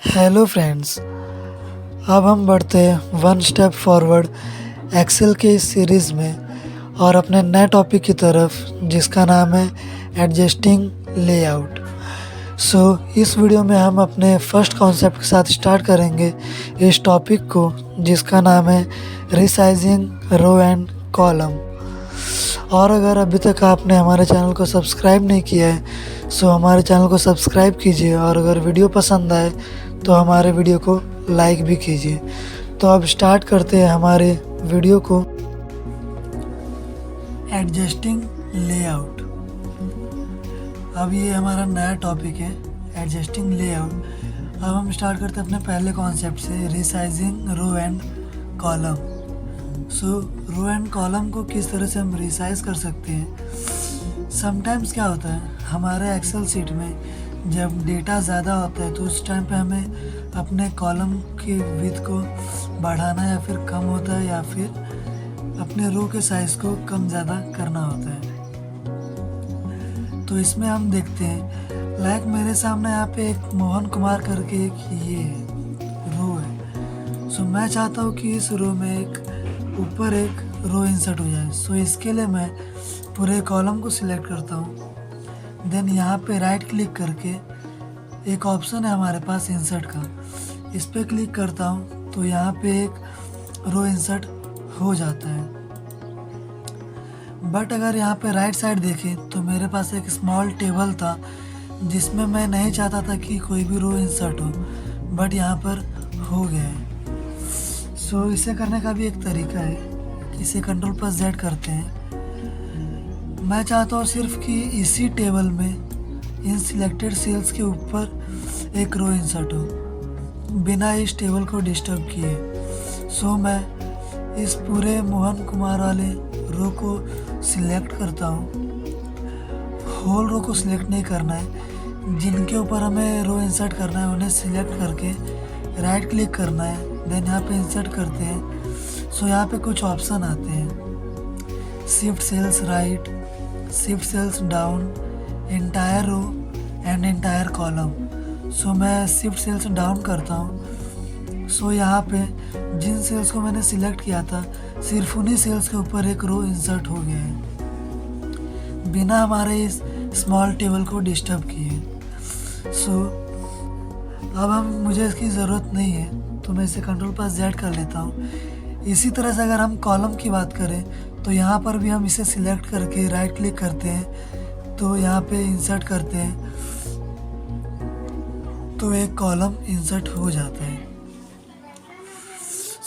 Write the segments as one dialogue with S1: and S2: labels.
S1: Hello friends. अब हम बढ़ते हैं वन स्टेप फॉरवर्ड एक्सेल के इस सीरीज़ में और अपने नए टॉपिक की तरफ जिसका नाम है एडजस्टिंग लेआउट। इस वीडियो में हम अपने फर्स्ट कॉन्सेप्ट के साथ स्टार्ट करेंगे इस टॉपिक को जिसका नाम है रिसाइजिंग रो एंड कॉलम। और अगर अभी तक आपने हमारे चैनल को सब्सक्राइब नहीं किया है हमारे चैनल को सब्सक्राइब कीजिए और अगर वीडियो पसंद आए तो हमारे वीडियो को लाइक भी कीजिए। तो अब स्टार्ट करते हैं हमारे वीडियो को। Adjusting layout. अब ये हमारा नया टॉपिक है एडजस्टिंग लेआउट। अब हम स्टार्ट करते हैं अपने पहले कॉन्सेप्ट से resizing row and column. Row and column को किस तरह से हम रिसाइज कर सकते हैं। समटाइम्स क्या होता है हमारे एक्सेल शीट में जब डेटा ज़्यादा होता है तो उस टाइम पे हमें अपने कॉलम की विड्थ को बढ़ाना या फिर कम होता है या फिर अपने रो के साइज़ को कम ज़्यादा करना होता है। तो इसमें हम देखते हैं लाइक मेरे सामने यहाँ पे एक मोहन कुमार करके एक ये रो है। मैं चाहता हूँ कि इस रो में एक ऊपर एक रो इंसर्ट हो जाए। इसके लिए मैं पूरे कॉलम को सिलेक्ट करता हूँ। देन यहाँ पे राइट क्लिक करके एक ऑप्शन है हमारे पास इंसर्ट का, इस पर क्लिक करता हूँ तो यहाँ पे एक रो इंसर्ट हो जाता है। बट अगर यहाँ पे राइट साइड देखें तो मेरे पास एक स्मॉल टेबल था जिसमें मैं नहीं चाहता था कि कोई भी रो इंसर्ट हो, बट यहाँ पर हो गया है। इसे करने का भी एक तरीका है, इसे Ctrl+Z करते हैं। मैं चाहता हूँ सिर्फ कि इसी टेबल में इन सिलेक्टेड सेल्स के ऊपर एक रो इंसर्ट हो बिना इस टेबल को डिस्टर्ब किए। मैं इस पूरे मोहन कुमार वाले रो को सिलेक्ट करता हूँ। होल रो को सिलेक्ट नहीं करना है, जिनके ऊपर हमें रो इंसर्ट करना है उन्हें सिलेक्ट करके राइट क्लिक करना है। देन यहाँ पे इंसर्ट करते हैं। यहाँ पे कुछ ऑप्शन आते हैं, shift cells right, shift cells down, entire row and entire column. मैं शिफ्ट सेल्स डाउन करता हूँ। यहाँ पे जिन सेल्स को मैंने सिलेक्ट किया था सिर्फ उन्हीं सेल्स के ऊपर एक रो इंसर्ट हो गया है बिना हमारे इस स्मॉल टेबल को डिस्टर्ब किए। अब मुझे इसकी ज़रूरत नहीं है तो मैं इसे Ctrl+Z कर लेता हूँ। इसी तरह से अगर हम कॉलम की बात करें तो यहाँ पर भी हम इसे सिलेक्ट करके राइट क्लिक करते हैं तो यहाँ पे इंसर्ट करते हैं तो एक कॉलम इंसर्ट हो जाता है।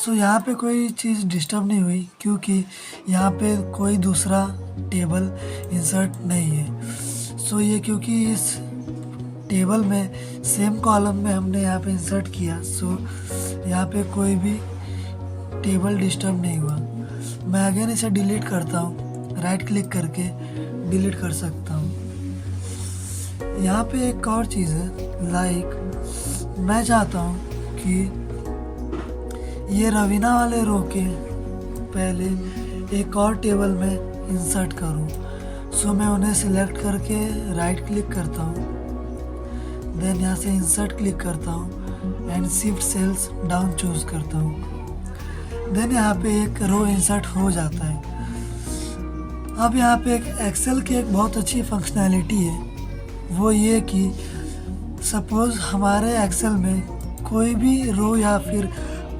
S1: यहाँ पे कोई चीज़ डिस्टर्ब नहीं हुई क्योंकि यहाँ पे कोई दूसरा टेबल इंसर्ट नहीं है। ये क्योंकि इस टेबल में सेम कॉलम में हमने यहाँ पे इंसर्ट किया, यहाँ पे कोई भी टेबल डिस्टर्ब नहीं हुआ। मैं अगेन इसे डिलीट करता हूँ, राइट क्लिक करके डिलीट कर सकता हूँ। यहाँ पे एक और चीज़ है लाइक मैं चाहता हूँ कि ये रवीना वाले रो के पहले एक और टेबल में इंसर्ट करूँ। मैं उन्हें सिलेक्ट करके राइट क्लिक करता हूँ, देन यहाँ से इंसर्ट क्लिक करता हूँ and shift cells down choose करता हूँ। देन यहाँ पे एक रो इंसर्ट हो जाता है। अब यहाँ पे एक एक्सेल की एक बहुत अच्छी फंक्शनैलिटी है, वो ये कि सपोज़ हमारे एक्सेल में कोई भी रो या फिर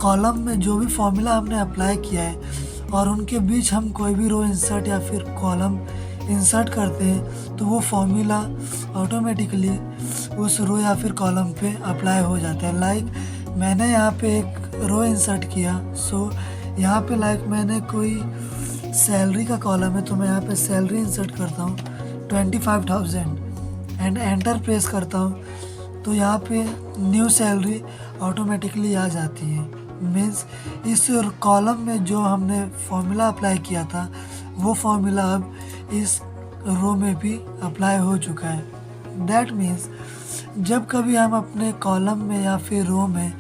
S1: कॉलम में जो भी फॉर्मूला हमने अप्लाई किया है और उनके बीच हम कोई भी रो इंसर्ट या फिर कॉलम इंसर्ट करते हैं तो वो फॉर्मूला ऑटोमेटिकली उस रो या फिर कॉलम पे अप्लाई हो जाता है। लाइक मैंने यहाँ पे एक रो इंसर्ट किया, यहाँ पे लाइक मैंने कोई सैलरी का कॉलम है तो मैं यहाँ पे सैलरी इंसर्ट करता हूँ 25,000 एंड एंटर प्रेस करता हूँ तो यहाँ पे न्यू सैलरी ऑटोमेटिकली आ जाती है। मीन्स इस कॉलम में जो हमने फॉर्मूला अप्लाई किया था वो फॉर्मूला अब इस रो में भी अप्लाई हो चुका है। दैट मीन्स जब कभी हम अपने कॉलम में या फिर रो में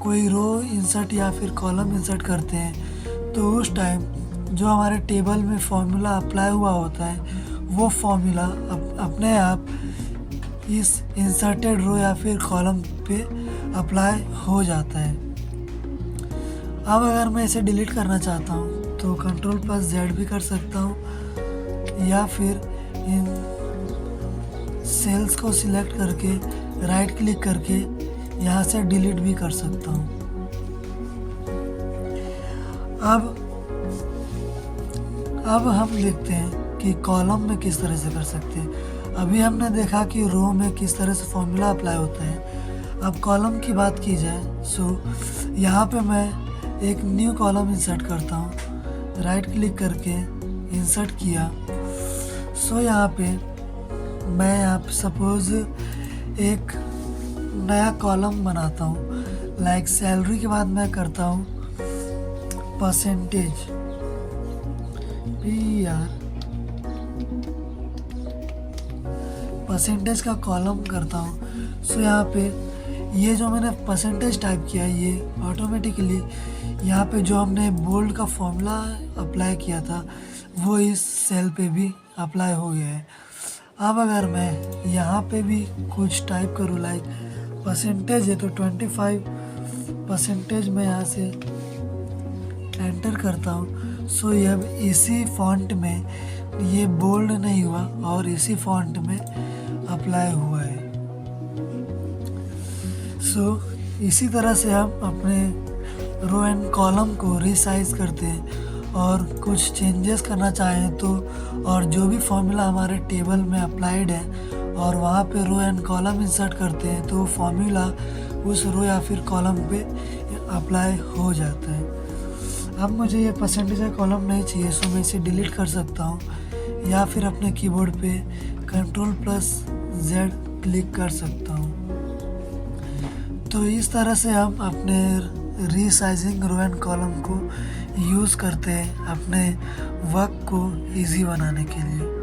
S1: कोई रो इंसर्ट या फिर कॉलम इंसर्ट करते हैं तो उस टाइम जो हमारे टेबल में फॉर्मूला अप्लाई हुआ होता है वो फॉर्मूला अपने आप इस इंसर्टेड रो या फिर कॉलम पे अप्लाई हो जाता है। अब अगर मैं इसे डिलीट करना चाहता हूँ तो Ctrl+Z भी कर सकता हूँ, या फिर इन सेल्स को सिलेक्ट करके राइट क्लिक करके यहाँ से डिलीट भी कर सकता हूँ। अब हम देखते हैं कि कॉलम में किस तरह से कर सकते हैं। अभी हमने देखा कि रो में किस तरह से फॉर्मूला अप्लाई होता है। अब कॉलम की बात की जाए, सो यहाँ पे मैं एक न्यू कॉलम इंसर्ट करता हूँ। राइट क्लिक करके इंसर्ट किया। सो यहाँ पे मैं सपोज एक नया कॉलम बनाता हूँ। लाइक सैलरी के बाद मैं करता हूँ परसेंटेज, परसेंटेज का कॉलम करता हूँ। सो यहाँ पे ये जो मैंने परसेंटेज टाइप किया है, ये ऑटोमेटिकली यहाँ पे जो हमने बोल्ड का फॉर्मूला अप्लाई किया था वो इस सेल पे भी अप्लाई हो गया है। अब अगर मैं यहाँ पे भी कुछ टाइप करूँ, लाइक परसेंटेज है तो 25% मैं यहाँ से एंटर करता हूँ। सो ये अब इसी फॉन्ट में, ये बोल्ड नहीं हुआ और इसी फॉन्ट में अप्लाई हुआ है। सो इसी तरह से हम अपने रो एंड कॉलम को रिसाइज करते हैं, और कुछ चेंजेस करना चाहें तो, और जो भी फॉर्मूला हमारे टेबल में अप्लाइड है और वहाँ पे रो एंड कॉलम इंसर्ट करते हैं तो फॉर्मूला उस रो या फिर कॉलम पे अप्लाई हो जाता है। अब मुझे ये परसेंटेज का कॉलम नहीं चाहिए, सो मैं इसे डिलीट कर सकता हूँ, या फिर अपने कीबोर्ड पे Ctrl+Z क्लिक कर सकता हूँ। तो इस तरह से हम अपने रीसाइजिंग रो एंड कॉलम को यूज़ करते हैं अपने वर्क को इजी बनाने के लिए।